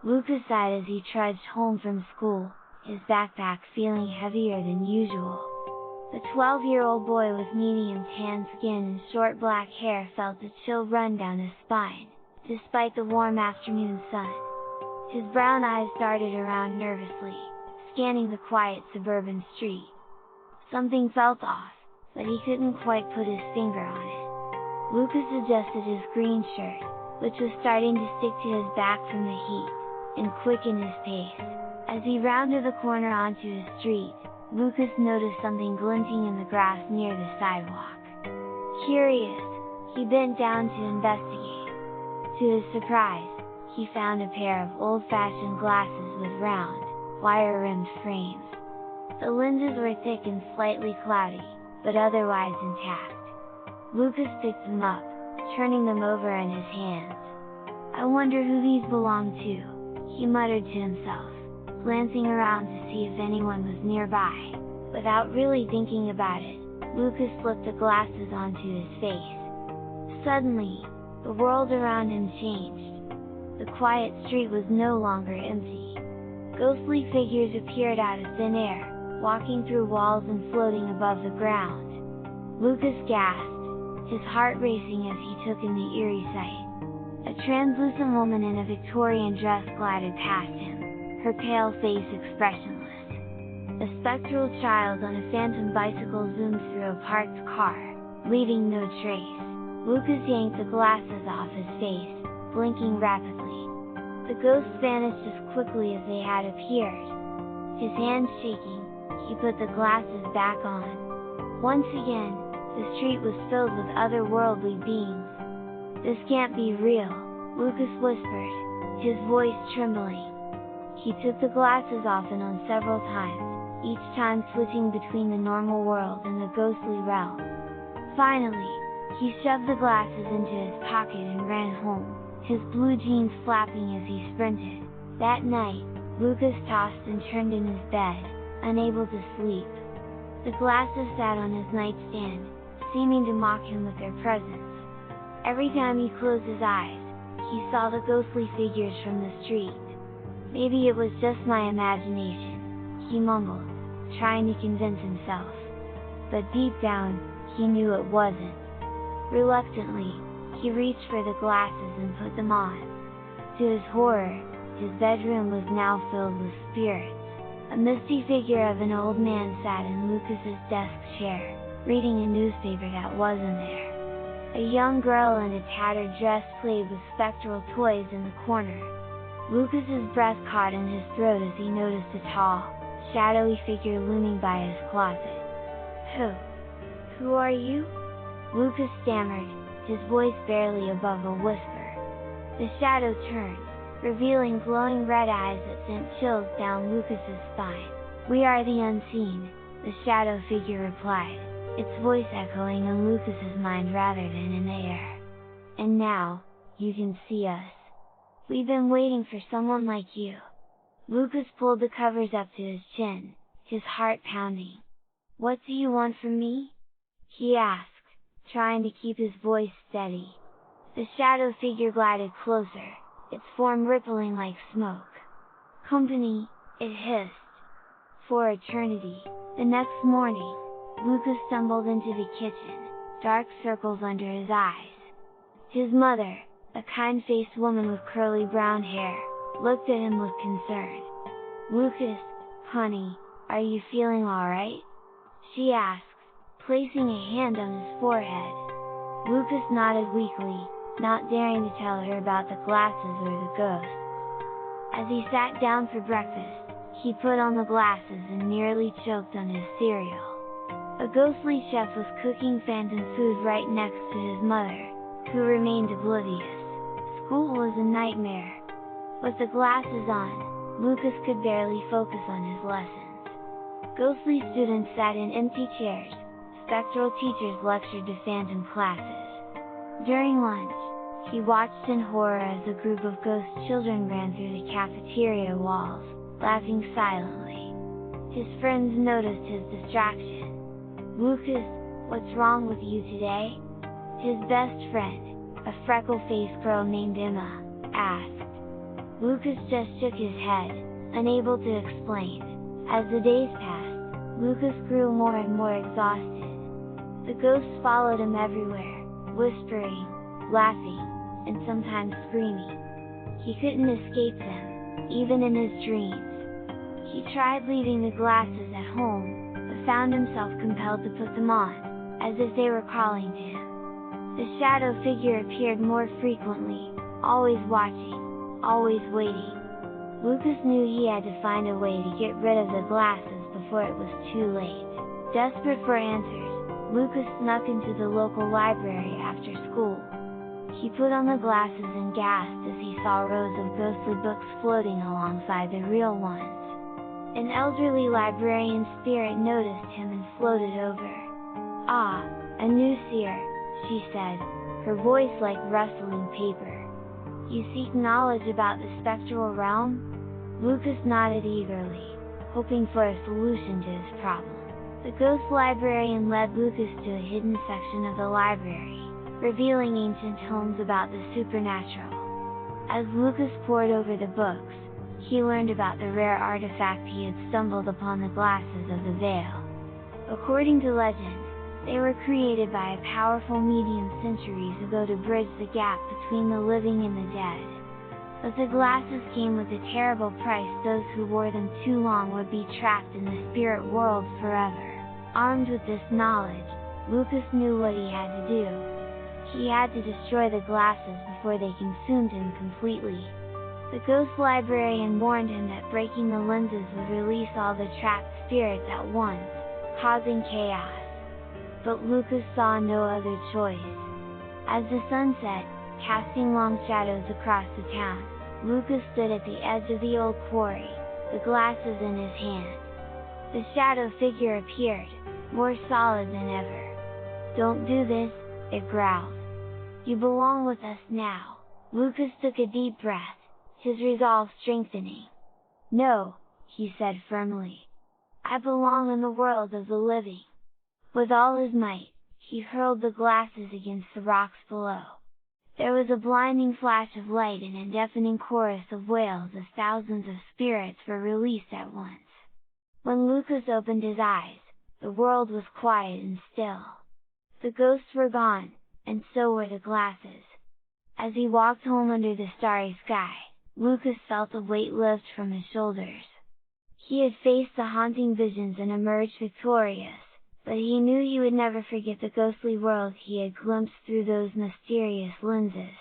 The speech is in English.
Lucas sighed as he trudged home from school, his backpack feeling heavier than usual. The 12-year-old boy with medium tan skin and short black hair felt a chill run down his spine, despite the warm afternoon sun. His brown eyes darted around nervously, scanning the quiet suburban street. Something felt off, but he couldn't quite put his finger on it. Lucas adjusted his green shirt, which was starting to stick to his back from the heat, and quickened his pace. As he rounded the corner onto his street, Lucas noticed something glinting in the grass near the sidewalk. Curious, he bent down to investigate. To his surprise, he found a pair of old-fashioned glasses with round, wire-rimmed frames. The lenses were thick and slightly cloudy, but otherwise intact. Lucas picked them up, turning them over in his hands. "I wonder who these belong to," he muttered to himself, glancing around to see if anyone was nearby. Without really thinking about it, Lucas slipped the glasses onto his face. Suddenly, the world around him changed. The quiet street was no longer empty. Ghostly figures appeared out of thin air, walking through walls and floating above the ground. Lucas gasped, his heart racing as he took in the eerie sight. A translucent woman in a Victorian dress glided past him, her pale face expressionless. A spectral child on a phantom bicycle zoomed through a parked car, leaving no trace. Lucas yanked the glasses off his face, blinking rapidly. The ghosts vanished as quickly as they had appeared. His hands shaking, he put the glasses back on. Once again, the street was filled with otherworldly beings. "This can't be real," Lucas whispered, his voice trembling. He took the glasses off and on several times, each time switching between the normal world and the ghostly realm. Finally, he shoved the glasses into his pocket and ran home, his blue jeans flapping as he sprinted. That night, Lucas tossed and turned in his bed, unable to sleep. The glasses sat on his nightstand, seeming to mock him with their presence. Every time he closed his eyes, he saw the ghostly figures from the street. "Maybe it was just my imagination," he mumbled, trying to convince himself. But deep down, he knew it wasn't. Reluctantly, he reached for the glasses and put them on. To his horror, his bedroom was now filled with spirits. A misty figure of an old man sat in Lucas's desk chair, reading a newspaper that wasn't there. A young girl in a tattered dress played with spectral toys in the corner. Lucas's breath caught in his throat as he noticed a tall, shadowy figure looming by his closet. Who are you?" Lucas stammered, his voice barely above a whisper. The shadow turned, revealing glowing red eyes that sent chills down Lucas's spine. "We are the unseen," the shadow figure replied, its voice echoing in Lucas's mind rather than in the air. "And now, you can see us. We've been waiting for someone like you." Lucas pulled the covers up to his chin, his heart pounding. "What do you want from me?" he asked, trying to keep his voice steady. The shadow figure glided closer, its form rippling like smoke. "Company," it hissed. "For eternity." The next morning, Lucas stumbled into the kitchen, dark circles under his eyes. His mother, a kind-faced woman with curly brown hair, looked at him with concern. "Lucas, honey, are you feeling alright?" she asked, placing a hand on his forehead. Lucas nodded weakly, not daring to tell her about the glasses or the ghost. As he sat down for breakfast, he put on the glasses and nearly choked on his cereal. A ghostly chef was cooking phantom food right next to his mother, who remained oblivious. School was a nightmare. With the glasses on, Lucas could barely focus on his lessons. Ghostly students sat in empty chairs, spectral teachers lectured to phantom classes. During lunch, he watched in horror as a group of ghost children ran through the cafeteria walls, laughing silently. His friends noticed his distraction. "Lucas, what's wrong with you today?" his best friend, a freckle-faced girl named Emma, asked. Lucas just shook his head, unable to explain. As the days passed, Lucas grew more and more exhausted. The ghosts followed him everywhere, whispering, laughing, and sometimes screaming. He couldn't escape them, even in his dreams. He tried leaving the glasses at home, but found himself compelled to put them on, as if they were calling to him. The shadow figure appeared more frequently, always watching, always waiting. Lucas knew he had to find a way to get rid of the glasses before it was too late. Desperate for answers, Lucas snuck into the local library after school. He put on the glasses and gasped as he saw rows of ghostly books floating alongside the real ones. An elderly librarian spirit noticed him and floated over. "Ah, a new seer," she said, her voice like rustling paper. "You seek knowledge about the spectral realm?" Lucas nodded eagerly, hoping for a solution to his problem. The ghost librarian led Lucas to a hidden section of the library, revealing ancient tomes about the supernatural. As Lucas pored over the books, he learned about the rare artifact he had stumbled upon, the glasses of the veil. According to legend, they were created by a powerful medium centuries ago to bridge the gap between the living and the dead. But the glasses came with a terrible price. Those who wore them too long would be trapped in the spirit world forever. Armed with this knowledge, Lucas knew what he had to do. He had to destroy the glasses before they consumed him completely. The ghost librarian warned him that breaking the lenses would release all the trapped spirits at once, causing chaos. But Lucas saw no other choice. As the sun set, casting long shadows across the town, Lucas stood at the edge of the old quarry, the glasses in his hand. The shadow figure appeared, more solid than ever. "Don't do this," it growled. "You belong with us now." Lucas took a deep breath, his resolve strengthening. "No," he said firmly. "I belong in the world of the living." With all his might, he hurled the glasses against the rocks below. There was a blinding flash of light and a deafening chorus of wails as thousands of spirits were released at once. When Lucas opened his eyes, the world was quiet and still. The ghosts were gone, and so were the glasses. As he walked home under the starry sky, Lucas felt a weight lift from his shoulders. He had faced the haunting visions and emerged victorious, but he knew he would never forget the ghostly world he had glimpsed through those mysterious lenses.